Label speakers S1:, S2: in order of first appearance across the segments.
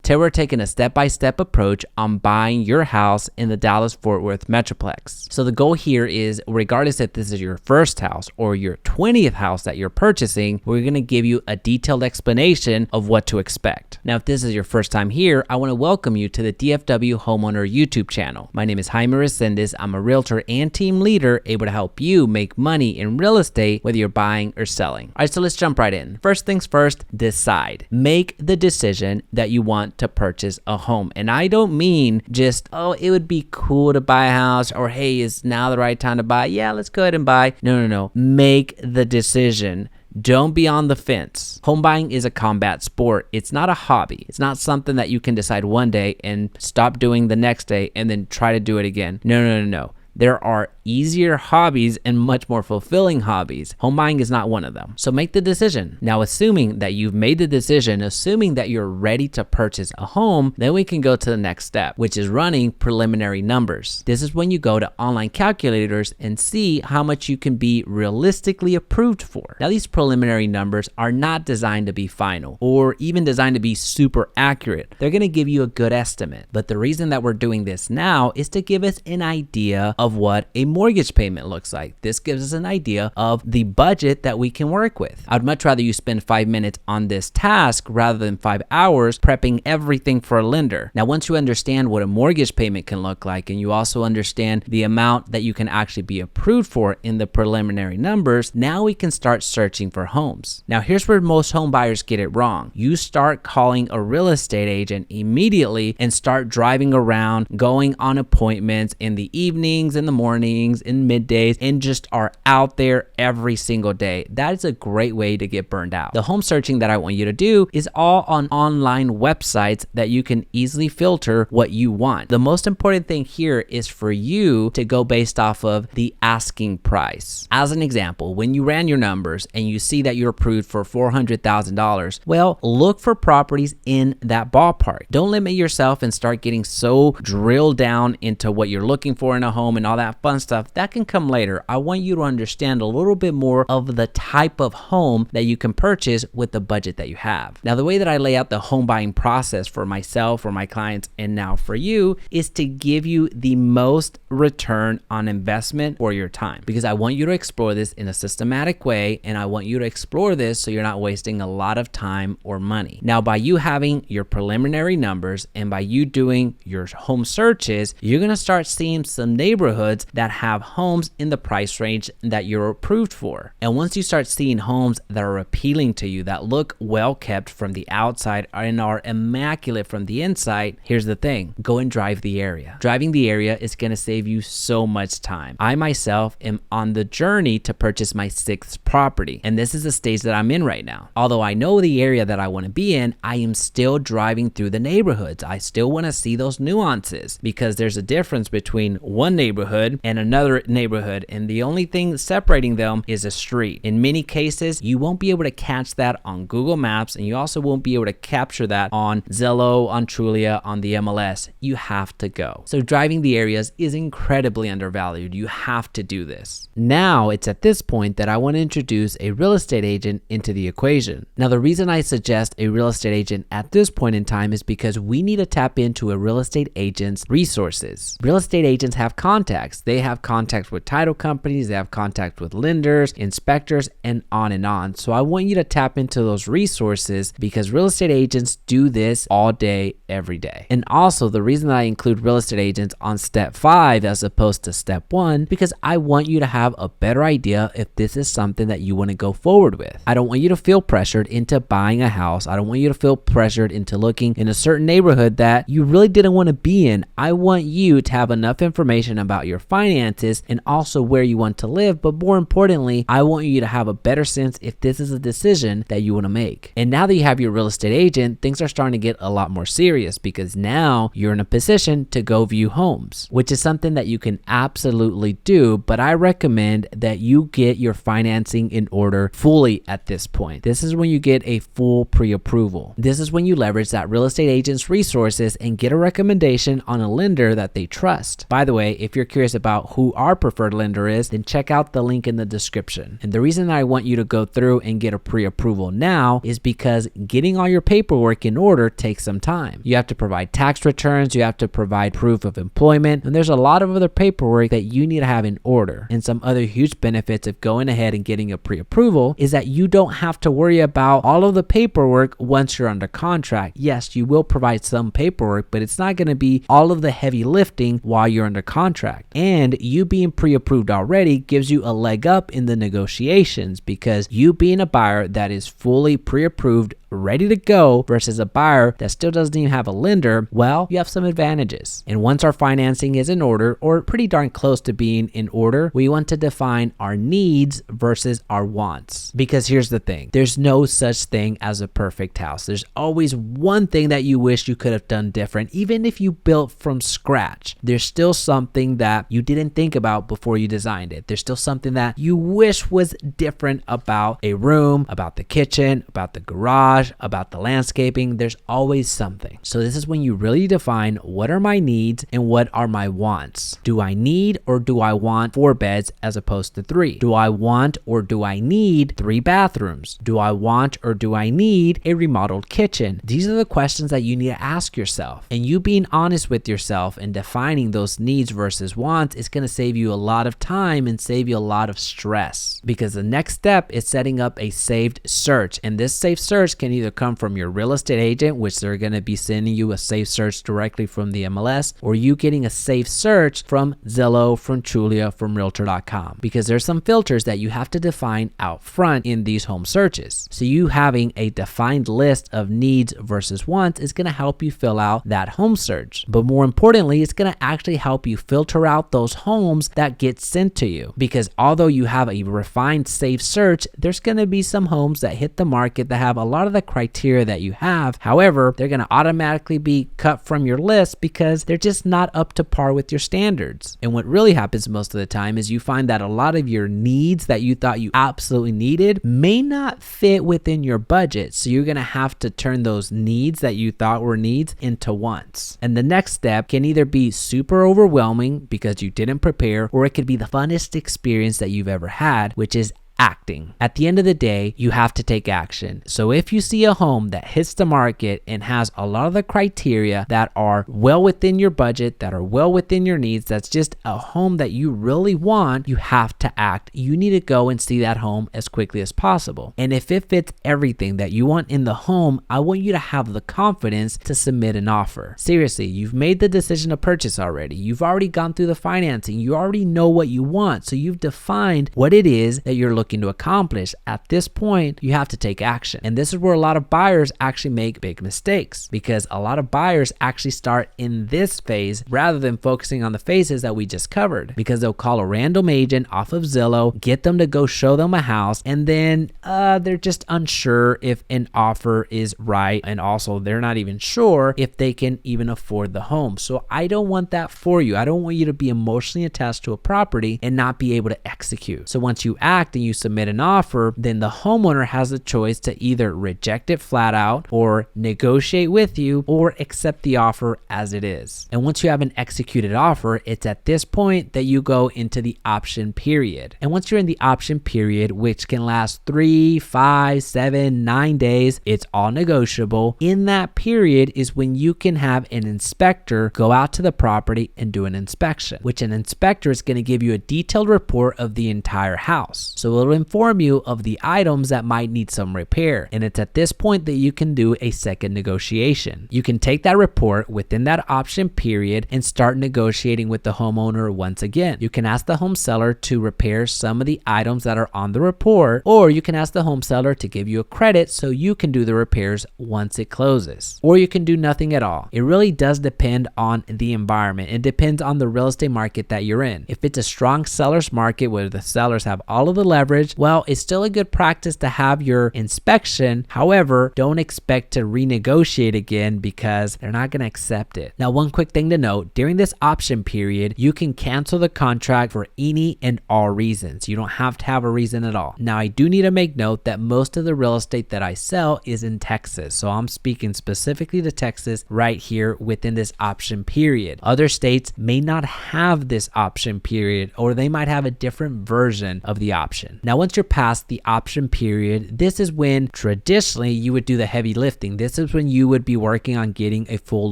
S1: Today we're taking a step-by-step approach on buying your house in the Dallas Ft Worth Metroplex. So the goal here is, regardless if this is your first house or your 20th house that you're purchasing, we're going to give you a detailed explanation of what to expect. Now, if this is your first time here, I want to welcome you to the DFW Homeowner YouTube channel. My name is Jaime Resendiz. I'm a realtor and team leader able to help you make money in real estate, whether you're buying or selling. All right, so let's jump right in. First things first, decide. Make the decision that you want to purchase a home. And I don't mean just, oh, it would be cool to buy a house, or hey, is now the right time to buy? Yeah, let's go ahead and buy. No. Make the decision. Don't be on the fence. Home buying is a combat sport. It's not a hobby. It's not something that you can decide one day and stop doing the next day and then try to do it again. No. There are easier hobbies and much more fulfilling hobbies. Home buying is not one of them. So make the decision. Now, assuming that you've made the decision, assuming that you're ready to purchase a home, then we can go to the next step, which is running preliminary numbers. This is when you go to online calculators and see how much you can be realistically approved for. Now, these preliminary numbers are not designed to be final or even designed to be super accurate. They're going to give you a good estimate. But the reason that we're doing this now is to give us an idea of what a mortgage payment looks like. This gives us an idea of the budget that we can work with. I'd much rather you spend 5 minutes on this task rather than 5 hours prepping everything for a lender. Now, once you understand what a mortgage payment can look like, and you also understand the amount that you can actually be approved for in the preliminary numbers, now we can start searching for homes. Now, here's where most home buyers get it wrong. You start calling a real estate agent immediately and start driving around, going on appointments in the evenings, in the mornings, in middays, and just are out there every single day. That is a great way to get burned out. The home searching that I want you to do is all on online websites that you can easily filter what you want. The most important thing here is for you to go based off of the asking price. As an example, when you ran your numbers and you see that you're approved for $400,000, well, look for properties in that ballpark. Don't limit yourself and start getting so drilled down into what you're looking for in a home and all that fun stuff. That can come later. I want you to understand a little bit more of the type of home that you can purchase with the budget that you have. Now, the way that I lay out the home buying process for myself, for my clients, and now for you is to give you the most return on investment for your time, because I want you to explore this in a systematic way, and I want you to explore this so you're not wasting a lot of time or money. Now, by you having your preliminary numbers and by you doing your home searches, you're going to start seeing some neighborhoods that have homes in the price range that you're approved for. And once you start seeing homes that are appealing to you, that look well kept from the outside and are immaculate from the inside, here's the thing: go and drive the area. Driving the area is going to save you so much time. I myself am on the journey to purchase my 6th property, and this is the stage that I'm in right now. Although I know the area that I want to be in, I am still driving through the neighborhoods. I still want to see those nuances, because there's a difference between one neighborhood and another neighborhood, and the only thing separating them is a street. In many cases, you won't be able to catch that on Google Maps, and you also won't be able to capture that on Zillow, on Trulia, on the MLS. You have to go. So driving the areas is incredibly undervalued. You have to do this. Now, it's at this point that I want to introduce a real estate agent into the equation. Now, the reason I suggest a real estate agent at this point in time is because we need to tap into a real estate agent's resources. Real estate agents have contacts. They have contacts with title companies, they have contacts with lenders, inspectors, and on and on. So I want you to tap into those resources, because real estate agents do this all day, every day. And also, the reason that I include real estate agents on step 5 as opposed to step 1, because I want you to have a better idea if this is something that you want to go forward with. I don't want you to feel pressured into buying a house. I don't want you to feel pressured into looking in a certain neighborhood that you really didn't want to be in. I want you to have enough information about your finances and also where you want to live, but more importantly, I want you to have a better sense if this is a decision that you want to make. And now that you have your real estate agent, things are starting to get a lot more serious, because now you're in a position to go view homes, which is something that you can absolutely do, but I recommend that you get your financing in order fully at this point. This is when you get a full pre-approval. This is when you leverage that real estate agent's resources and get a recommendation on a lender that they trust. By the way, if you're curious about who our preferred lender is, then check out the link in the description. And the reason I want you to go through and get a pre-approval now is because getting all your paperwork in order takes some time. You have to provide tax returns, you have to provide proof of employment, and there's a lot of other paperwork that you need to have in order. And some other huge benefits of going ahead and getting a pre-approval is that you don't have to worry about all of the paperwork once you're under contract. Yes, you will provide some paperwork, but it's not going to be all of the heavy lifting while you're under contract. And you being pre-approved already gives you a leg up in the negotiations, because you being a buyer that is fully pre-approved, ready to go, versus a buyer that still doesn't even have a lender, well, you have some advantages. And once our financing is in order, or pretty darn close to being in order, we want to define our needs versus our wants. Because here's the thing, there's no such thing as a perfect house. There's always one thing that you wish you could have done different. Even if you built from scratch, there's still something that you didn't think about before you designed it. There's still something that you wish was different about a room, about the kitchen, about the garage, about the landscaping. There's always something. So this is when you really define what are my needs and what are my wants. Do I need or do I want 4 beds as opposed to 3? Do I want or do I need 3 bathrooms? Do I want or do I need a remodeled kitchen? These are the questions that you need to ask yourself. And you being honest with yourself and defining those needs versus wants is going to save you a lot of time and save you a lot of stress. Because the next step is setting up a saved search. And this saved search can either come from your real estate agent, which they're going to be sending you a safe search directly from the MLS, or you getting a safe search from Zillow, from Trulia, from Realtor.com, because there's some filters that you have to define out front in these home searches. So you having a defined list of needs versus wants is going to help you fill out that home search. But more importantly, it's going to actually help you filter out those homes that get sent to you, because although you have a refined safe search, there's going to be some homes that hit the market that have a lot of the criteria that you have. However, they're going to automatically be cut from your list because they're just not up to par with your standards. And what really happens most of the time is you find that a lot of your needs that you thought you absolutely needed may not fit within your budget. So you're going to have to turn those needs that you thought were needs into wants. And the next step can either be super overwhelming because you didn't prepare, or it could be the funnest experience that you've ever had, which is acting. At the end of the day, you have to take action. So if you see a home that hits the market and has a lot of the criteria that are well within your budget, that are well within your needs, that's just a home that you really want, you have to act. You need to go and see that home as quickly as possible. And if it fits everything that you want in the home, I want you to have the confidence to submit an offer. Seriously, you've made the decision to purchase already. You've already gone through the financing. You already know what you want. So you've defined what it is that you're looking to accomplish. At this point, you have to take action. And this is where a lot of buyers actually make big mistakes, because a lot of buyers actually start in this phase rather than focusing on the phases that we just covered, because they'll call a random agent off of Zillow, get them to go show them a house, and then they're just unsure if an offer is right, and also they're not even sure if they can even afford the home. So I don't want that for you. I don't want you to be emotionally attached to a property and not be able to execute. So once you act and you submit an offer, then the homeowner has a choice to either reject it flat out, or negotiate with you, or accept the offer as it is. And once you have an executed offer, it's at this point that you go into the option period. And once you're in the option period, which can last 3, 5, 7, 9 days, it's all negotiable. In that period is when you can have an inspector go out to the property and do an inspection, which an inspector is going to give you a detailed report of the entire house. So it'll inform you of the items that might need some repair. And it's at this point that you can do a second negotiation. You can take that report within that option period and start negotiating with the homeowner once again. You can ask the home seller to repair some of the items that are on the report, or you can ask the home seller to give you a credit so you can do the repairs once it closes. Or you can do nothing at all. It really does depend on the environment. It depends on the real estate market that you're in. If it's a strong seller's market where the sellers have all of the leverage average, well, it's still a good practice to have your inspection. However, don't expect to renegotiate again because they're not going to accept it. Now, one quick thing to note, during this option period, you can cancel the contract for any and all reasons. You don't have to have a reason at all. Now, I do need to make note that most of the real estate that I sell is in Texas. So I'm speaking specifically to Texas right here within this option period. Other states may not have this option period, or they might have a different version of the option. Now, once you're past the option period, this is when traditionally you would do the heavy lifting. This is when you would be working on getting a full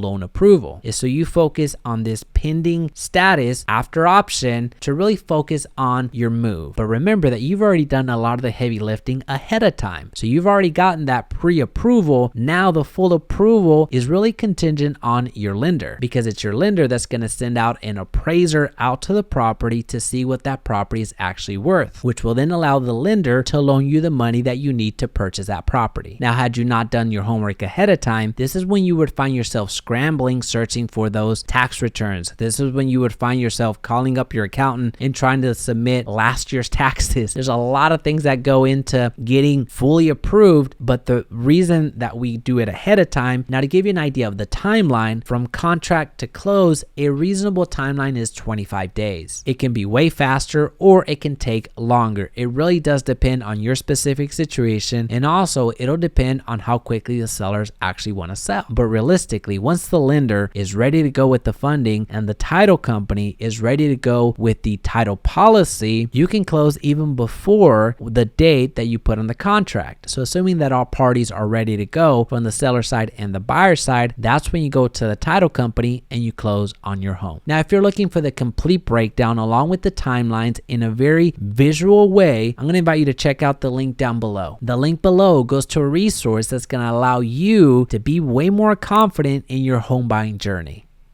S1: loan approval. So you focus on this pending status after option to really focus on your move. But remember that you've already done a lot of the heavy lifting ahead of time. So you've already gotten that pre-approval. Now the full approval is really contingent on your lender, because it's your lender that's going to send out an appraiser out to the property to see what that property is actually worth, which will then allow the lender to loan you the money that you need to purchase that property. Now, had you not done your homework ahead of time, this is when you would find yourself scrambling, searching for those tax returns. This is when you would find yourself calling up your accountant and trying to submit last year's taxes. There's a lot of things that go into getting fully approved, but the reason that we do it ahead of time, now to give you an idea of the timeline from contract to close, a reasonable timeline is 25 days. It can be way faster or it can take longer. It really does depend on your specific situation, and also it'll depend on how quickly the sellers actually want to sell. But realistically, once the lender is ready to go with the funding and the title company is ready to go with the title policy, you can close even before the date that you put on the contract. So assuming that all parties are ready to go from the seller side and the buyer side, that's when you go to the title company and you close on your home. Now, if you're looking for the complete breakdown along with the timelines in a very visual way, I'm going to invite you to check out the link down below. The link below goes to a resource that's going to allow you to be way more confident in your home buying journey.